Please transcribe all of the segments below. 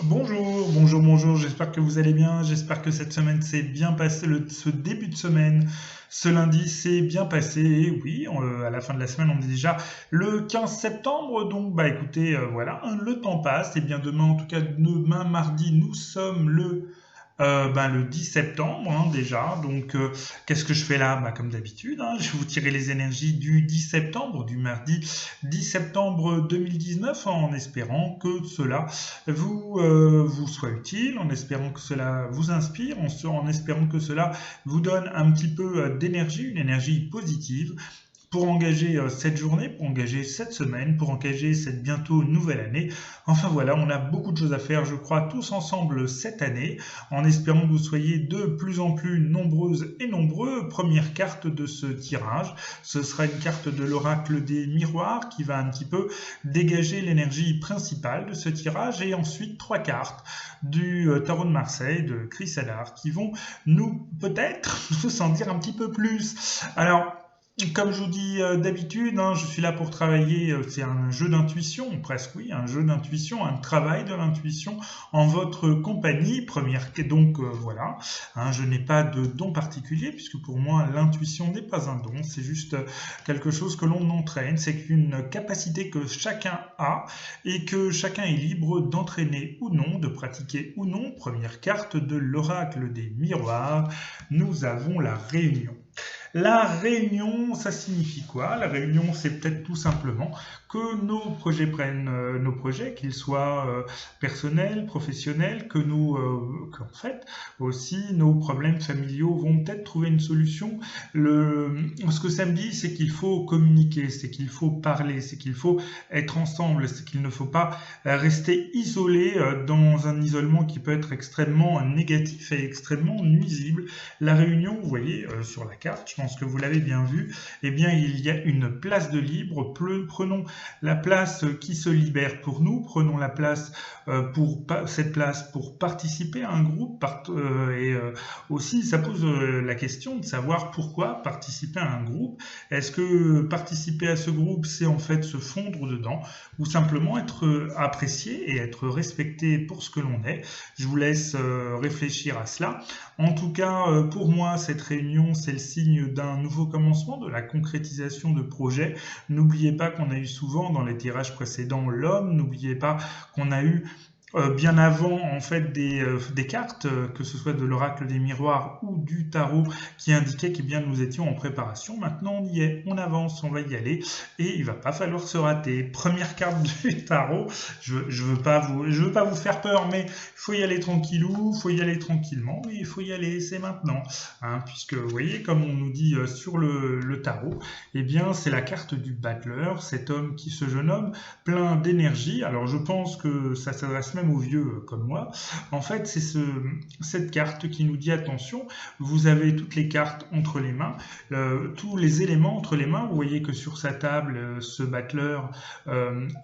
Bonjour, bonjour, bonjour, j'espère que vous allez bien, j'espère que cette semaine s'est bien passé, ce début de semaine, ce lundi s'est bien passé, et oui, à la fin de la semaine on est déjà le 15 septembre, donc bah écoutez, voilà, le temps passe, et bien demain, en tout cas demain mardi, nous sommes le 10 septembre déjà. Donc, qu'est-ce que je fais là? Bah, comme d'habitude, je vais vous tirer les énergies du 10 septembre, du mardi 10 septembre 2019, en espérant que cela vous soit utile, en espérant que cela vous inspire, en espérant que cela vous donne un petit peu d'énergie, une énergie positive pour engager cette journée, pour engager cette semaine, pour engager cette bientôt nouvelle année. Enfin voilà, on a beaucoup de choses à faire, je crois, tous ensemble cette année, en espérant que vous soyez de plus en plus nombreuses et nombreux. Première carte de ce tirage, ce sera une carte de l'oracle des miroirs qui va un petit peu dégager l'énergie principale de ce tirage, et ensuite trois cartes du tarot de Marseille de Chris Allard qui vont nous peut-être nous en dire un petit peu plus. Alors, comme je vous dis d'habitude, je suis là pour travailler, c'est un jeu d'intuition, presque oui, un jeu d'intuition, un travail de l'intuition en votre compagnie première. Donc voilà, je n'ai pas de don particulier puisque pour moi l'intuition n'est pas un don, c'est juste quelque chose que l'on entraîne, c'est une capacité que chacun a et que chacun est libre d'entraîner ou non, de pratiquer ou non. Première carte de l'oracle des miroirs, nous avons la réunion. La réunion, ça signifie quoi? La réunion, c'est peut-être tout simplement que nos projets prennent nos projets, qu'ils soient personnels, professionnels, qu'en fait aussi nos problèmes familiaux vont peut-être trouver une solution. Ce que ça me dit, c'est qu'il faut communiquer, c'est qu'il faut parler, c'est qu'il faut être ensemble, c'est qu'il ne faut pas rester isolé dans un isolement qui peut être extrêmement négatif et extrêmement nuisible. La réunion, vous voyez sur la carte, je pense que vous l'avez bien vu, eh bien il y a une place de libre. Prenons la place qui se libère pour nous, prenons la place cette place pour participer à un groupe, et aussi ça pose la question de savoir pourquoi participer à un groupe. Est-ce que participer à ce groupe, c'est en fait se fondre dedans, ou simplement être apprécié et être respecté pour ce que l'on est? Je vous laisse réfléchir à cela. En tout cas, pour moi, cette réunion, c'est le signe d'un nouveau commencement, de la concrétisation de projets. N'oubliez pas qu'on a eu souvent dans les tirages précédents l'homme, n'oubliez pas qu'on a eu bien avant en fait des cartes, que ce soit de l'oracle des miroirs ou du tarot, qui indiquaient que bien nous étions en préparation. Maintenant on y est, on avance, on va y aller, et il va pas falloir se rater. Première carte du tarot, je veux pas vous faire peur, mais il faut y aller tranquillou, il faut y aller tranquillement, mais il faut y aller, c'est maintenant. Puisque vous voyez, comme on nous dit sur le tarot, eh bien c'est la carte du battleur, cet homme qui se jeune homme, plein d'énergie. Alors je pense que ça s'adresse même aux vieux comme moi. En fait, c'est cette carte qui nous dit attention, vous avez toutes les cartes entre les mains, tous les éléments entre les mains. Vous voyez que sur sa table, ce battleur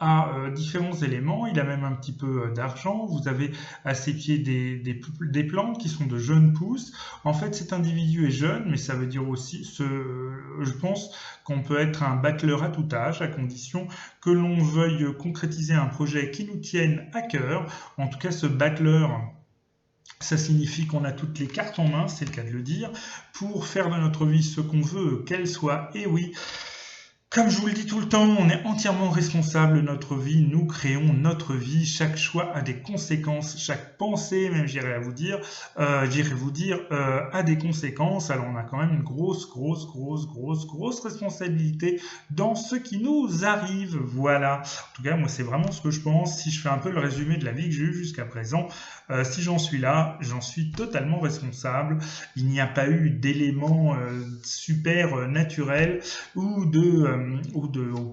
a différents éléments. Il a même un petit peu d'argent. Vous avez à ses pieds des plantes qui sont de jeunes pousses. En fait, cet individu est jeune, mais ça veut dire aussi, je pense qu'on peut être un battleur à tout âge, à condition que l'on veuille concrétiser un projet qui nous tienne à cœur. En tout cas, ce battleur, ça signifie qu'on a toutes les cartes en main, c'est le cas de le dire, pour faire de notre vie ce qu'on veut qu'elle soit. Et oui, comme je vous le dis tout le temps, on est entièrement responsable de notre vie, nous créons notre vie, chaque choix a des conséquences, chaque pensée, même j'irais vous dire, a des conséquences. Alors on a quand même une grosse responsabilité dans ce qui nous arrive, voilà. En tout cas, moi c'est vraiment ce que je pense, si je fais un peu le résumé de la vie que j'ai eue jusqu'à présent, si j'en suis là, j'en suis totalement responsable. Il n'y a pas eu d'éléments super naturels ou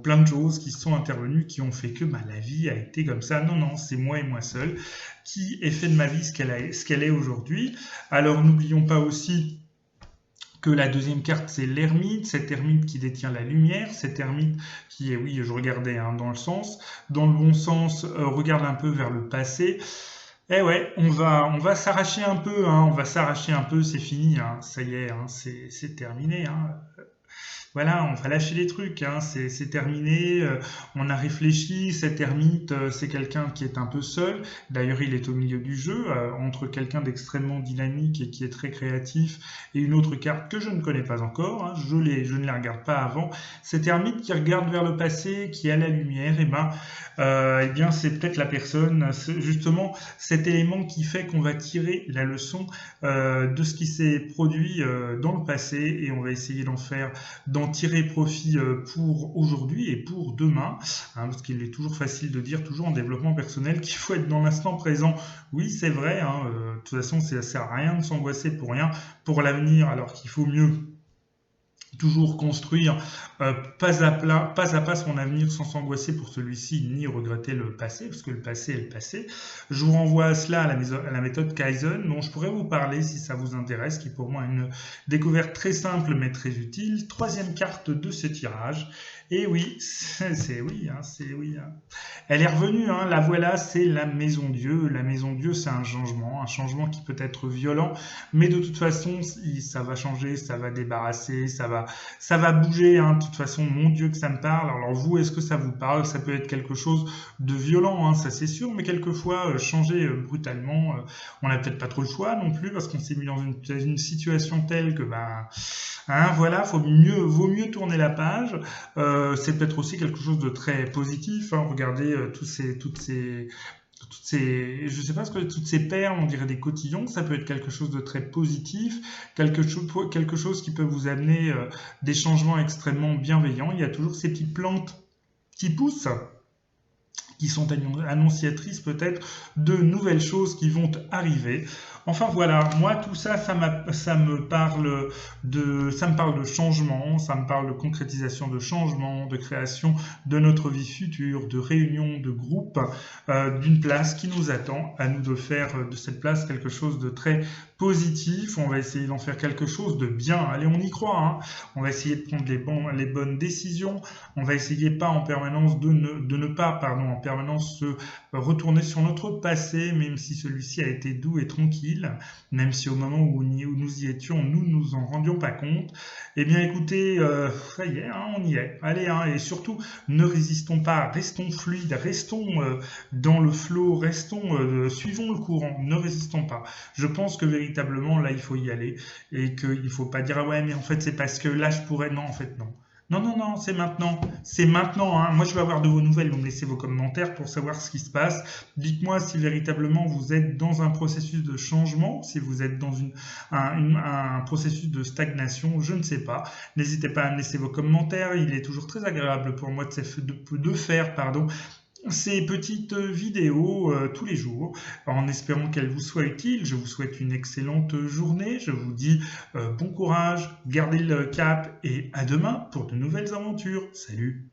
plein de choses qui sont intervenues qui ont fait que la vie a été comme ça. Non, non, c'est moi et moi seul qui ai fait de ma vie ce qu'elle est aujourd'hui. Alors n'oublions pas aussi que la deuxième carte, c'est l'ermite, cet ermite qui détient la lumière, cet ermite qui est, oui, je regardais dans le bon sens, regarde un peu vers le passé. Eh ouais, on va s'arracher un peu, on va s'arracher un peu, c'est fini, ça y est, c'est terminé. voilà, on va lâcher les trucs, hein, c'est terminé, on a réfléchi, cet ermite, c'est quelqu'un qui est un peu seul, d'ailleurs il est au milieu du jeu, entre quelqu'un d'extrêmement dynamique et qui est très créatif, et une autre carte que je ne connais pas encore, hein, je ne la regarde pas avant, cet ermite qui regarde vers le passé, qui a la lumière, eh bien c'est peut-être la personne, justement cet élément qui fait qu'on va tirer la leçon de ce qui s'est produit dans le passé, et on va essayer d'en tirer profit pour aujourd'hui et pour demain, hein, parce qu'il est toujours facile de dire, toujours en développement personnel, qu'il faut être dans l'instant présent. Oui, c'est vrai, hein, de toute façon, ça sert à rien de s'angoisser pour rien, pour l'avenir, alors qu'il faut mieux toujours construire pas à pas son avenir sans s'angoisser pour celui-ci ni regretter le passé, parce que le passé est le passé. Je vous renvoie à cela, à la méthode Kaizen, dont je pourrais vous parler si ça vous intéresse, qui pour moi est une découverte très simple mais très utile. Troisième carte de ce tirage. Et oui, c'est oui, hein, c'est oui. Hein. Elle est revenue, hein, la voilà, c'est la Maison Dieu. La Maison Dieu, c'est un changement qui peut être violent, mais de toute façon, ça va changer, ça va débarrasser, ça va bouger, hein. De toute façon, mon Dieu que ça me parle. Alors vous, est-ce que ça vous parle? Ça peut être quelque chose de violent, hein, ça c'est sûr, mais quelquefois, changer brutalement, on n'a peut-être pas trop le choix non plus, parce qu'on s'est mis dans une situation telle que, ben, hein, voilà, vaut mieux tourner la page. C'est peut-être aussi quelque chose de très positif, hein. Regardez je sais pas ce que toutes ces perles, on dirait des cotillons, ça peut être quelque chose de très positif, quelque chose qui peut vous amener des changements extrêmement bienveillants. Il y a toujours ces petites plantes qui poussent, qui sont annonciatrices peut-être de nouvelles choses qui vont arriver. Enfin voilà, moi tout ça, ça me parle de changement, ça me parle de concrétisation de changement, de création de notre vie future, de réunion, de groupe, d'une place qui nous attend, à nous de faire de cette place quelque chose de très positif. On va essayer d'en faire quelque chose de bien. Allez, on y croit, hein. On va essayer de prendre les bonnes décisions. On va essayer pas en permanence de ne pas, pardon, en permanence se retourner sur notre passé, même si celui-ci a été doux et tranquille, même si au moment où nous y étions, nous ne nous en rendions pas compte. Eh bien, écoutez, ça y est, hein, on y est. Allez, hein, et surtout, ne résistons pas, restons fluides, restons dans le flot, suivons le courant, ne résistons pas. Je pense que véritablement, là, il faut y aller, et qu'il ne faut pas dire, ah ouais, mais en fait, c'est parce que là, je pourrais. Non, en fait, non. Non, non, non, c'est maintenant. C'est maintenant, hein. Moi, je vais avoir de vos nouvelles. Vous me laissez vos commentaires pour savoir ce qui se passe. Dites-moi si véritablement vous êtes dans un processus de changement, si vous êtes dans un processus de stagnation, je ne sais pas. N'hésitez pas à me laisser vos commentaires. Il est toujours très agréable pour moi de faire, pardon, ces petites vidéos tous les jours, en espérant qu'elles vous soient utiles. Je vous souhaite une excellente journée. Je vous dis bon courage, gardez le cap et à demain pour de nouvelles aventures. Salut!